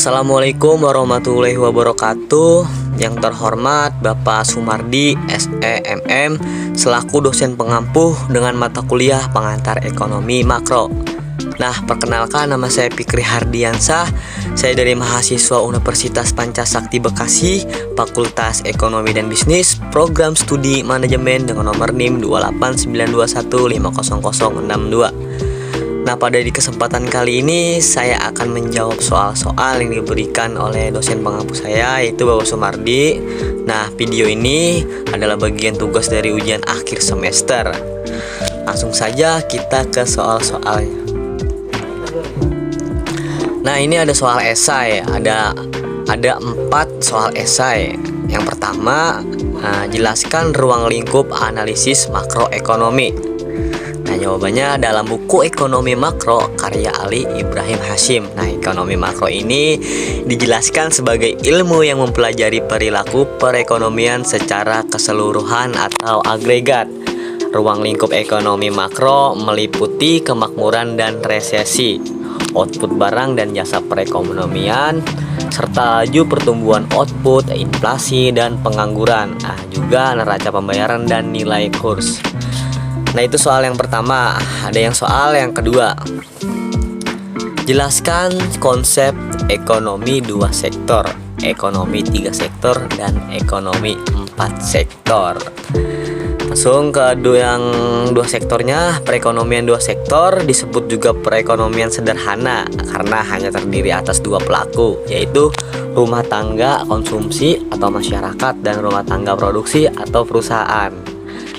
Assalamualaikum warahmatullahi wabarakatuh. Yang terhormat Bapak Sumardi SEMM selaku dosen pengampuh dengan mata kuliah pengantar ekonomi makro. Nah, perkenalkan, nama saya Fikri Hardiansah. Saya dari mahasiswa Universitas Pancasakti Bekasi, Fakultas Ekonomi dan Bisnis, Program Studi Manajemen dengan nomor NIM 28921500062. Nah, pada di kesempatan kali ini saya akan menjawab soal-soal yang diberikan oleh dosen pengampu saya, yaitu Bapak Sumardi. Nah, video ini adalah bagian tugas dari ujian akhir semester. Langsung saja kita ke soal-soalnya. Nah, ini ada soal esai. Ada 4 soal esai. Yang pertama, jelaskan ruang lingkup analisis makroekonomi. Nah, jawabannya dalam buku Ekonomi Makro karya Ali Ibrahim Hashim. Nah, ekonomi makro ini dijelaskan sebagai ilmu yang mempelajari perilaku perekonomian secara keseluruhan atau agregat. Ruang lingkup ekonomi makro meliputi kemakmuran dan resesi, output barang dan jasa perekonomian, serta laju pertumbuhan output, inflasi, dan pengangguran. Nah, juga neraca pembayaran dan nilai kurs. Nah, itu soal yang pertama. Ada yang soal yang kedua. Jelaskan konsep ekonomi 2 sektor, ekonomi 3 sektor, dan ekonomi 4 sektor. Langsung ke yang 2 sektornya. Perekonomian 2 sektor disebut juga perekonomian sederhana karena hanya terdiri atas 2 pelaku, yaitu rumah tangga konsumsi atau masyarakat dan rumah tangga produksi atau perusahaan.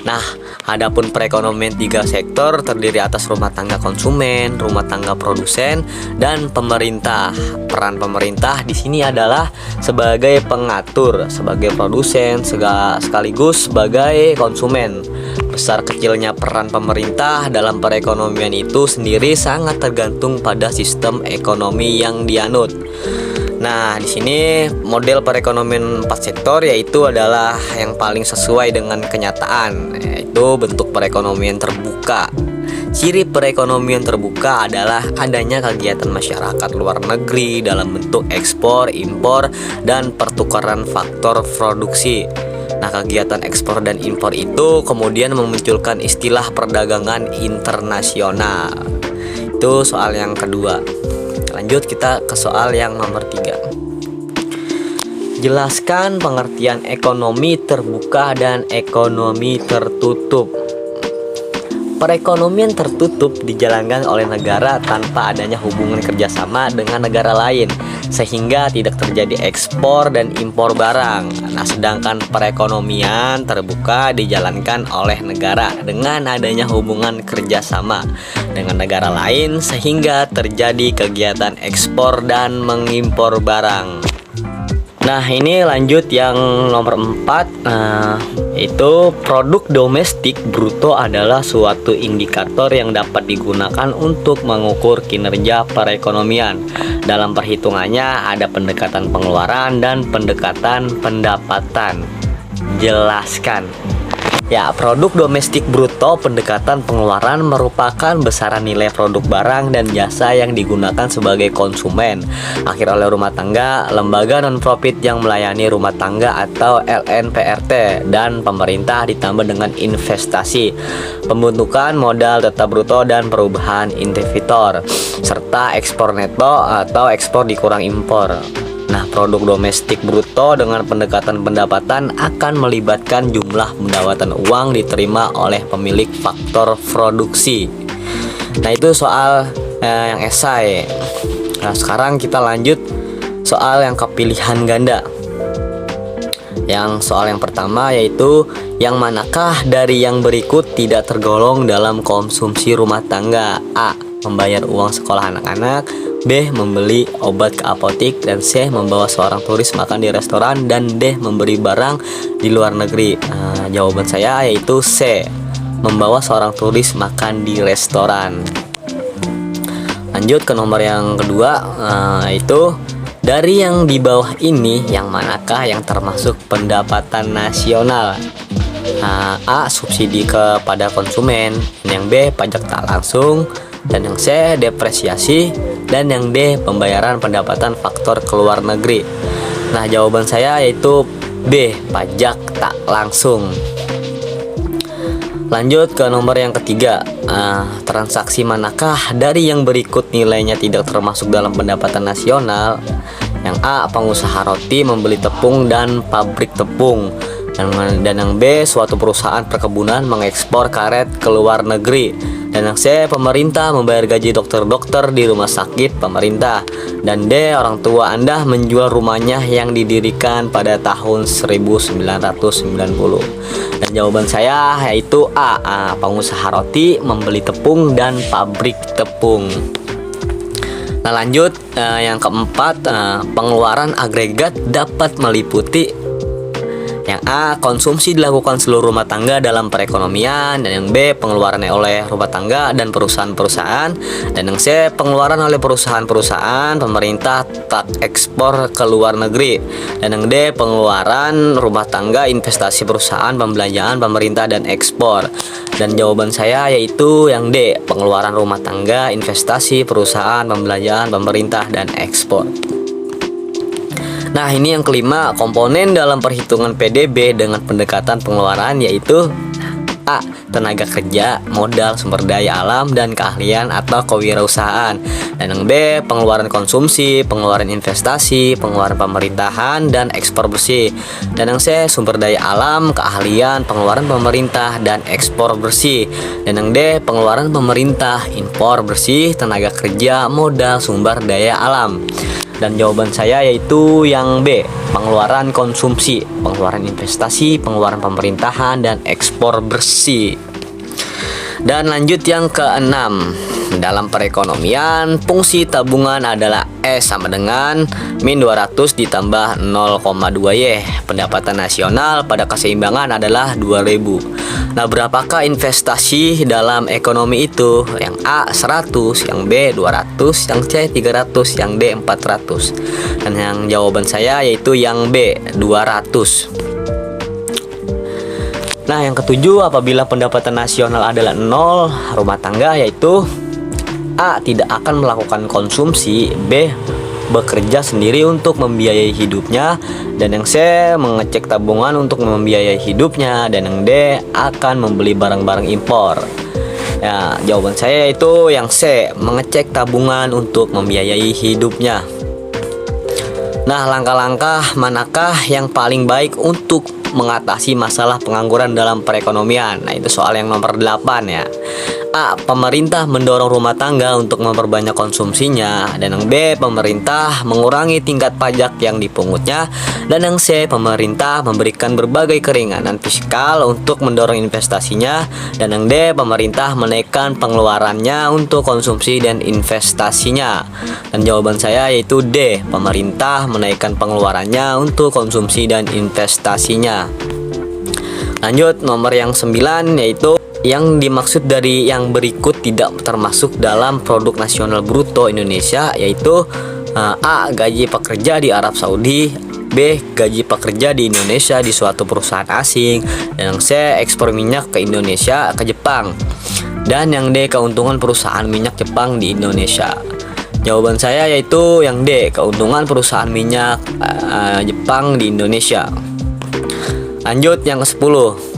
Nah, adapun perekonomian 3 sektor terdiri atas rumah tangga konsumen, rumah tangga produsen, dan pemerintah. Peran pemerintah di sini adalah sebagai pengatur, sebagai produsen, sekaligus sebagai konsumen. Besar kecilnya peran pemerintah dalam perekonomian itu sendiri sangat tergantung pada sistem ekonomi yang dianut. Nah, di sini model perekonomian 4 sektor yaitu adalah yang paling sesuai dengan kenyataan, yaitu bentuk perekonomian terbuka. Ciri perekonomian terbuka adalah adanya kegiatan masyarakat luar negeri dalam bentuk ekspor, impor, dan pertukaran faktor produksi. Nah, kegiatan ekspor dan impor itu kemudian memunculkan istilah perdagangan internasional. Itu soal yang kedua. Lanjut kita ke soal yang nomor 3. Jelaskan pengertian ekonomi terbuka dan ekonomi tertutup. Perekonomian tertutup dijalankan oleh negara tanpa adanya hubungan kerjasama dengan negara lain, sehingga tidak terjadi ekspor dan impor barang. Nah, sedangkan perekonomian terbuka dijalankan oleh negara dengan adanya hubungan kerjasama dengan negara lain, sehingga terjadi kegiatan ekspor dan mengimpor barang. Nah, ini lanjut yang nomor 4, itu produk domestik bruto adalah suatu indikator yang dapat digunakan untuk mengukur kinerja perekonomian. Dalam perhitungannya ada pendekatan pengeluaran dan pendekatan pendapatan. Jelaskan. Ya, produk domestik bruto pendekatan pengeluaran merupakan besaran nilai produk barang dan jasa yang digunakan sebagai konsumen akhir oleh rumah tangga, lembaga non-profit yang melayani rumah tangga atau LNPRT, dan pemerintah ditambah dengan investasi, pembentukan modal tetap bruto dan perubahan investitor, serta ekspor neto atau ekspor dikurang impor. Nah, produk domestik bruto dengan pendekatan pendapatan akan melibatkan jumlah pendapatan uang diterima oleh pemilik faktor produksi. Nah, itu soal yang esai. Nah, sekarang kita lanjut soal yang kepilihan ganda. Yang soal yang pertama yaitu yang manakah dari yang berikut tidak tergolong dalam konsumsi rumah tangga? A. Membayar uang sekolah anak-anak, B. Membeli obat ke apotik, dan C. Membawa seorang turis makan di restoran, dan D. Memberi barang di luar negeri. Jawaban saya yaitu C. Membawa seorang turis makan di restoran. Lanjut ke nomor yang kedua, itu dari yang di bawah ini yang manakah yang termasuk pendapatan nasional? A. Subsidi kepada konsumen. Yang B. Pajak tak langsung. dan yang C depresiasi, dan yang D pembayaran pendapatan faktor keluar negeri. Nah, jawaban saya yaitu B, pajak tak langsung. Lanjut ke nomor yang ketiga. Transaksi manakah dari yang berikut nilainya tidak termasuk dalam pendapatan nasional? Yang A, pengusaha roti membeli tepung dan pabrik tepung. Dan yang B, suatu perusahaan perkebunan mengekspor karet ke luar negeri. Dan yang C, pemerintah membayar gaji dokter-dokter di rumah sakit pemerintah. Dan D, orang tua Anda menjual rumahnya yang didirikan pada tahun 1990. Dan jawaban saya yaitu A, pengusaha roti membeli tepung dan pabrik tepung. Nah, lanjut yang keempat, pengeluaran agregat dapat meliputi. Yang A, konsumsi dilakukan seluruh rumah tangga dalam perekonomian. Dan yang B, pengeluaran oleh rumah tangga dan perusahaan-perusahaan. Dan yang C, pengeluaran oleh perusahaan-perusahaan pemerintah tak ekspor ke luar negeri. Dan yang D, pengeluaran rumah tangga, investasi perusahaan, pembelanjaan pemerintah dan ekspor. Dan jawaban saya yaitu yang D, pengeluaran rumah tangga, investasi perusahaan, pembelanjaan pemerintah dan ekspor. Nah, ini yang kelima, komponen dalam perhitungan PDB dengan pendekatan pengeluaran yaitu A, tenaga kerja, modal, sumber daya alam, dan keahlian atau kewirausahaan. Dan yang B, pengeluaran konsumsi, pengeluaran investasi, pengeluaran pemerintahan, dan ekspor bersih. Dan yang C, sumber daya alam, keahlian, pengeluaran pemerintah, dan ekspor bersih. Dan yang D, pengeluaran pemerintah, impor bersih, tenaga kerja, modal, sumber daya alam. Dan jawaban saya yaitu yang B, pengeluaran konsumsi, pengeluaran investasi, pengeluaran pemerintahan, dan ekspor bersih. Dan lanjut yang keenam, dalam perekonomian fungsi tabungan adalah S sama dengan min 200 ditambah 0,2Y. Pendapatan nasional pada keseimbangan adalah 2000. Nah, berapakah investasi dalam ekonomi itu? Yang A 100, yang B 200, yang C 300, yang D 400. Dan yang jawaban saya yaitu yang B 200. Nah, yang ketujuh, apabila pendapatan nasional adalah 0 rumah tangga yaitu A, tidak akan melakukan konsumsi, B, bekerja sendiri untuk membiayai hidupnya, dan yang C, mengecek tabungan untuk membiayai hidupnya, dan yang D, akan membeli barang-barang impor. Ya, jawaban saya itu yang C, mengecek tabungan untuk membiayai hidupnya. Nah, langkah-langkah manakah yang paling baik untuk mengatasi masalah pengangguran dalam perekonomian? Nah, itu soal yang nomor 8 ya. A, pemerintah mendorong rumah tangga untuk memperbanyak konsumsinya. Dan yang B, pemerintah mengurangi tingkat pajak yang dipungutnya. Dan yang C, pemerintah memberikan berbagai keringanan fiskal untuk mendorong investasinya. Dan yang D, pemerintah menaikkan pengeluarannya untuk konsumsi dan investasinya. Dan jawaban saya yaitu D, pemerintah menaikkan pengeluarannya untuk konsumsi dan investasinya. Lanjut nomor yang 9 yaitu yang dimaksud dari yang berikut tidak termasuk dalam produk nasional bruto Indonesia yaitu A, gaji pekerja di Arab Saudi, B, gaji pekerja di Indonesia di suatu perusahaan asing, dan yang C, ekspor minyak ke Indonesia ke Jepang, dan yang D, keuntungan perusahaan minyak Jepang di Indonesia. Jawaban saya yaitu yang D, keuntungan perusahaan minyak Jepang di Indonesia. Lanjut yang ke-10.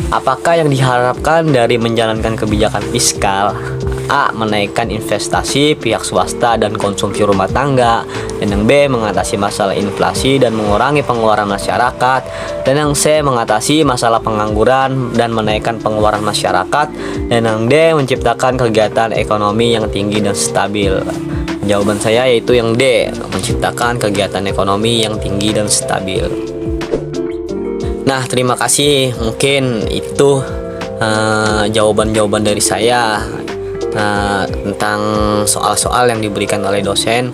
Apakah yang diharapkan dari menjalankan kebijakan fiskal? A, menaikkan investasi pihak swasta dan konsumsi rumah tangga, dan yang B, mengatasi masalah inflasi dan mengurangi pengeluaran masyarakat, dan yang C, mengatasi masalah pengangguran dan menaikkan pengeluaran masyarakat, dan yang D, menciptakan kegiatan ekonomi yang tinggi dan stabil. Jawaban saya yaitu yang D, menciptakan kegiatan ekonomi yang tinggi dan stabil. Nah, terima kasih. Mungkin itu jawaban-jawaban dari saya tentang soal-soal yang diberikan oleh dosen.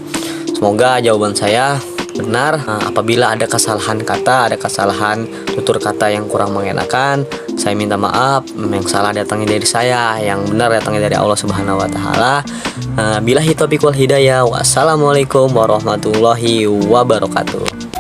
Semoga jawaban saya benar. Apabila ada kesalahan kata, ada kesalahan tutur kata yang kurang mengenakan, saya minta maaf. Yang salah datangnya dari saya, yang benar datangnya dari Allah Subhanahu wa taala. Billahi taufiq wal hidayah. Wassalamualaikum warahmatullahi wabarakatuh.